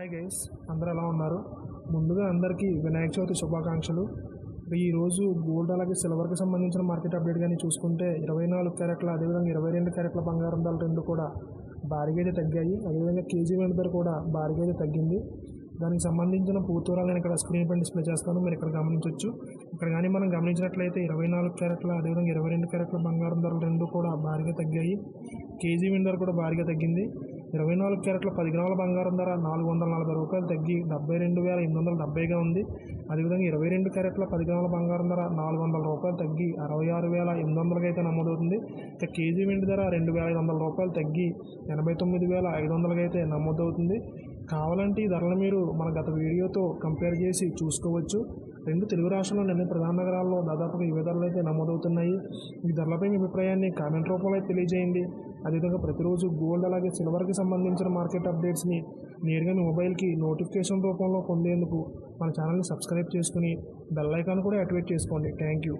Hi guys, అందరూ ఎలా ఉన్నారు? ముందుగా అందరికీ వినాయక చవితి శుభాకాంక్షలు. ఈరోజు గోల్డ్ అలాగే సిల్వర్కి సంబంధించిన మార్కెట్ అప్డేట్ కానీ చూసుకుంటే 24 క్యారెట్ల అదేవిధంగా 22 క్యారెట్ల బంగారం ధరలు రెండు కూడా భారీగా అయితే తగ్గాయి. అదేవిధంగా కేజీ వెండి ధర కూడా భారీగా అయితే తగ్గింది. దానికి సంబంధించిన పూర్తి వివరాలు నేను ఇక్కడ స్క్రీన్ పైన డిస్ప్లే చేస్తాను, మీరు ఇక్కడ గమనించవచ్చు. ఇక్కడ కానీ మనం గమనించినట్లయితే 24 క్యారెట్ల అదేవిధంగా 22 క్యారెట్ల బంగారం ధరలు రెండు కూడా భారీగా తగ్గాయి. కేజీ వెండి ధర కూడా భారీగా తగ్గింది. 24 క్యారెట్ల 10 గ్రాముల బంగారం ధర 440 రూపాయలు తగ్గి 72,870గా ఉంది. అదేవిధంగా 22 క్యారెట్ల 10 గ్రాముల బంగారం ధర 400 రూపాయలు తగ్గి 66,800గా అయితే నమోదవుతుంది. ఇక కేజీ వెండి ధర 2,500 రూపాయలు తగ్గి 89,500గా అయితే నమోదవుతుంది. కావాలంటే ఈ ధరలు మీరు మన గత వీడియోతో కంపేర్ చేసి చూసుకోవచ్చు. రెండు తెలుగు రాష్ట్రాల్లోని అన్ని ప్రధాన నగరాల్లో దాదాపుగా ఇవే ధరలు అయితే నమోదవుతున్నాయి. ఈ ధరలపై మీ అభిప్రాయాన్ని కామెంట్ రూపంలో అయితే తెలియజేయండి. అదేవిధంగా ప్రతిరోజు గోల్డ్ అలాగే సిల్వర్కి సంబంధించిన మార్కెట్ అప్డేట్స్ని నేరుగా మీ మొబైల్కి నోటిఫికేషన్ రూపంలో పొందేందుకు మన ఛానల్ని సబ్స్క్రైబ్ చేసుకుని బెల్ ఐకాన్ కూడా యాక్టివేట్ చేసుకోండి. Thank you.